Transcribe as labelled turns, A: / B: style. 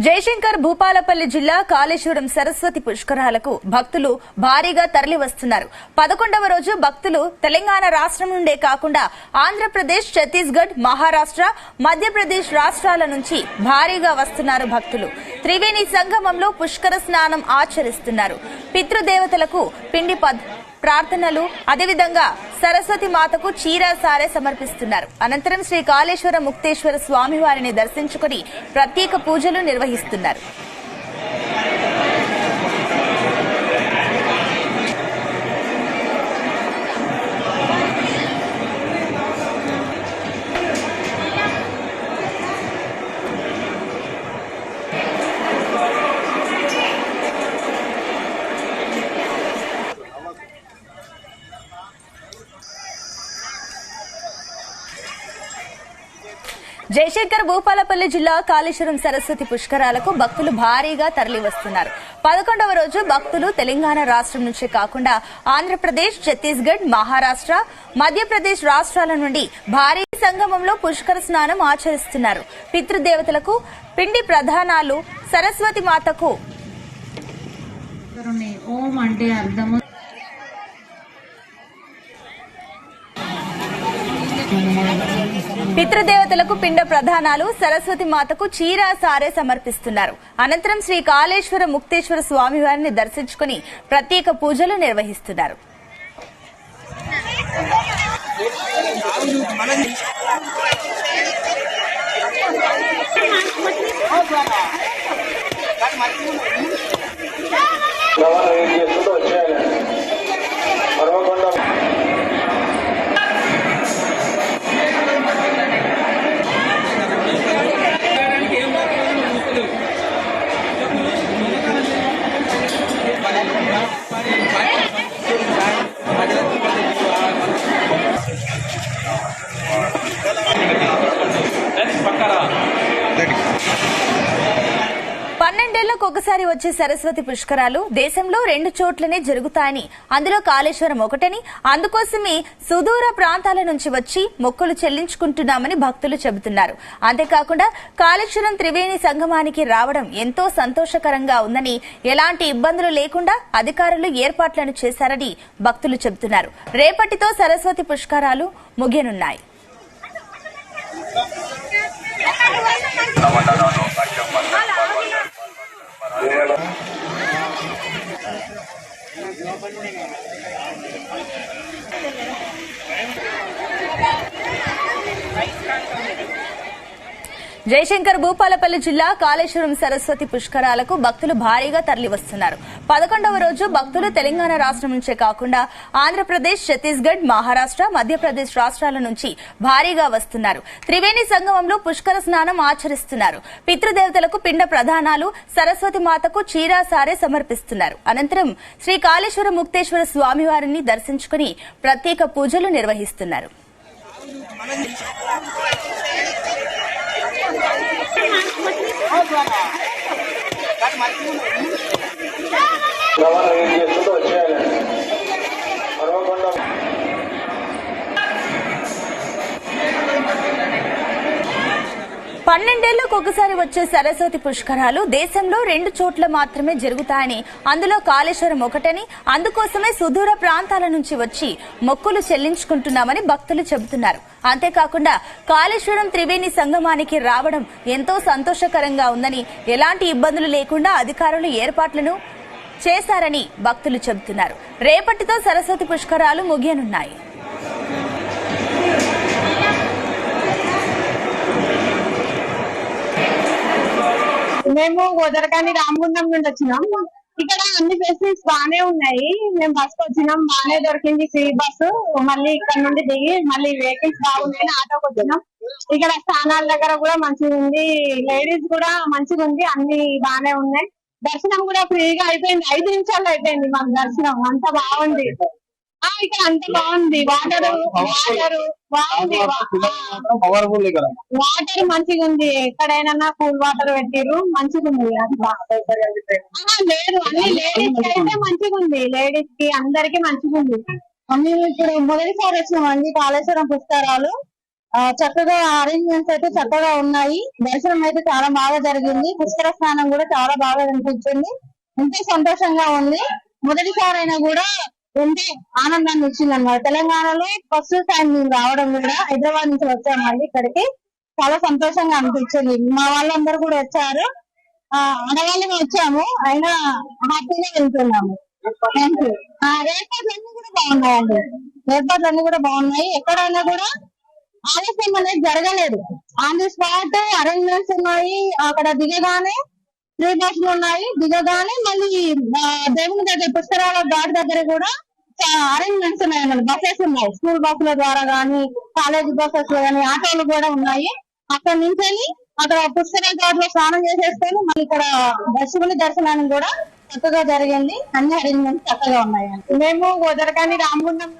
A: జయశంకర్ భూపాలపల్లి జిల్లా కాళేశ్వరం సరస్వతి పుష్కరాలకు భక్తులు భారీగా తరలివస్తున్నారు. 11వ రోజు భక్తులు తెలంగాణ రాష్ట్రం నుండే కాకుండా ఆంధ్రప్రదేశ్, ఛత్తీస్గఢ్, మహారాష్ట్ర, మధ్యప్రదేశ్ రాష్ట్రాల నుంచి భారీగా వస్తున్నారు భక్తులు. త్రివేణి సంగమంలో పుష్కర స్నానం ఆచరిస్తున్నారు. పితృదేవతలకు పిండి ప్రార్థనలు, అదేవిధంగా సరస్వతి మాతకు చీర సారె సమర్పిస్తున్నారు. అనంతరం శ్రీ కాళేశ్వర ముక్తేశ్వర స్వామి వారిని దర్శించుకుని ప్రత్యేక పూజలు నిర్వహిస్తున్నారు. జయశంకర్ భూపాలపల్లి జిల్లా కాళేశ్వరం సరస్వతి పుష్కరాలకు భక్తులు భారీగా తరలివస్తున్నారు. 11వ రోజు భక్తులు తెలంగాణ రాష్ట్రం నుంచే కాకుండా ఆంధ్రప్రదేశ్, ఛత్తీస్గఢ్, మహారాష్ట్ర, మధ్యప్రదేశ్ రాష్ట్రాల నుండి భారీ సంగమంలో పుష్కర స్నానం ఆచరిస్తున్నారు. పితృదేవతలకు పిండి ప్రధానాలు, సరస్వతి మాతకు
B: ఓం అంటే అర్థము
A: పితృదేవతలకు పిండ ప్రధానాలు, సరస్వతి మాతకు చీర సారె సమర్పిస్తున్నారు. అనంతరం శ్రీ కాళేశ్వర ముక్తేశ్వర స్వామి వారిని దర్శించుకుని ప్రత్యేక పూజలు నిర్వహిస్తున్నారు. పన్నెండేళ్లకు ఒకసారి వచ్చే సరస్వతి పుష్కరాలు దేశంలో 2 చోట్లనే జరుగుతాయని, అందులో కాళేశ్వరం ఒకటని, అందుకోసమే సుదూర ప్రాంతాల నుంచి వచ్చి మొక్కులు చెల్లించుకుంటున్నామని భక్తులు చెబుతున్నారు. అంతేకాకుండా కాళేశ్వరం త్రివేణి సంగమానికి రావడం ఎంతో సంతోషకరంగా ఉందని, ఎలాంటి ఇబ్బందులు లేకుండా అధికారులు ఏర్పాట్లను చేశారని భక్తులు చెబుతున్నారు. రేపటితో సరస్వతి పుష్కరాలు ముగియనున్నాయి. జయశంకర్ భూపాలపల్లి జిల్లా కాళేశ్వరం సరస్వతి పుష్కరాలకు భక్తులు భారీగా తరలివస్తున్నారు. 11వ రోజు భక్తులు తెలంగాణ రాష్ట్రం నుంచే కాకుండా ఆంధ్రప్రదేశ్, ఛత్తీస్గఢ్, మహారాష్ట్ర, మధ్యప్రదేశ్ రాష్ట్రాల నుంచి భారీగా వస్తున్నారు. త్రివేణి సంగమంలో పుష్కర స్నానం ఆచరిస్తున్నారు. పితృదేవతలకు పిండ ప్రధానాలు, సరస్వతి మాతకు చీర సారె సమర్పిస్తున్నారు. అనంతరం శ్రీ కాళేశ్వర ముక్తేశ్వర స్వామి వారిని దర్శించుకుని ప్రత్యేక పూజలు నిర్వహిస్తున్నారు. పన్నెండేళ్లకు ఒకసారి వచ్చే సరస్వతి పుష్కరాలు దేశంలో 2 చోట్ల మాత్రమే జరుగుతాయని, అందులో కాళేశ్వరం ఒకటని, అందుకోసమే సుదూర ప్రాంతాల నుంచి వచ్చి మొక్కులు చెల్లించుకుంటున్నామని భక్తులు చెబుతున్నారు. అంతేకాకుండా కాళేశ్వరం త్రివేణి సంగమానికి రావడం ఎంతో సంతోషకరంగా ఉందని, ఎలాంటి ఇబ్బందులు లేకుండా అధికారులు ఏర్పాట్లను చేశారని భక్తులు చెబుతున్నారు. రేపటితో సరస్వతి పుష్కరాలు ముగియనున్నాయి.
C: మేము గోదరకాని రామగుండం నుండి వచ్చినాం. ఇక్కడ అన్ని ఫెసిలిటీస్ బాగానే ఉన్నాయి. మేము బస్ వచ్చినాం, బాగానే దొరికింది ఫ్రీ బస్సు. మళ్ళీ ఇక్కడ నుండి దిగి మళ్ళీ వెహికల్స్ బాగున్నాయని ఆటోకి వచ్చినాం. ఇక్కడ స్థానాల దగ్గర కూడా మంచిగా ఉంది, లేడీస్ కూడా మంచిగా ఉంది, అన్ని బాగానే ఉన్నాయి. దర్శనం కూడా ఫ్రీగా అయిపోయింది, 5 నిమిషాల్లో అయిపోయింది మాకు దర్శనం. అంత బాగుంది. ఇక్కడ అంత బాగుంది. వాటర్ బాగుంది, వాటర్ మంచిగా ఉంది. ఎక్కడైనా కూల్ వాటర్ పెట్టిరు, మంచిగా ఉంది. లేదు, అన్ని లేడీస్ కి అయితే మంచిగా ఉంది, లేడీస్ కి అందరికి మంచిగా ఉంది. మేము ఇప్పుడు మొదటిసారి వచ్చినామండి కాళేశ్వరం పుష్కరాలు. చక్కగా అరేంజ్మెంట్స్ అయితే చక్కగా ఉన్నాయి. దర్శనం అయితే చాలా బాగా జరిగింది. పుష్కర స్నానం కూడా చాలా బాగా అనిపించింది. ఎంతో సంతోషంగా ఉంది. మొదటిసారి అయినా కూడా ఎంతో ఆనందాన్ని ఇచ్చింది అన్నమాట. తెలంగాణలో ఫస్ట్ టైం మేము రావడం కూడా, హైదరాబాద్ నుంచి వచ్చాము మళ్ళీ ఇక్కడికి. చాలా సంతోషంగా అనిపించింది. మా వాళ్ళందరూ కూడా వచ్చారు. ఆడవాళ్ళమే వచ్చాము, అయినా హ్యాపీగా వెళ్తున్నాము. Thank you. ఏర్పాట్లన్నీ కూడా బాగున్నాయండి. ఏర్పాట్లన్నీ కూడా బాగున్నాయి. ఎక్కడైనా కూడా ఆలస్యం అనేది జరగలేదు. ఆన్ ది స్పాట్ అరేంజ్మెంట్స్ ఉన్నాయి. అక్కడ దిగగానే ఫ్రీ బస్సులు ఉన్నాయి. దిగగానే మళ్ళీ దేవుని దగ్గర పుష్కరాల ఘాట్ దగ్గర కూడా అరేంజ్మెంట్స్ ఉన్నాయి అన్నమాట. బస్సెస్ ఉన్నాయి. స్కూల్ బస్సుల ద్వారా గానీ, కాలేజ్ బస్సెస్ గానీ, ఆటోలు కూడా ఉన్నాయి. అక్కడ నుంచి అక్కడ పుష్కర ఘాట్ లో స్నానం చేసేసుకొని మళ్ళీ ఇక్కడ శివుని దర్శనానికి కూడా చక్కగా జరిగింది. అన్ని అరేంజ్మెంట్స్ చక్కగా ఉన్నాయి. మేము గోదరకాని రామగుండం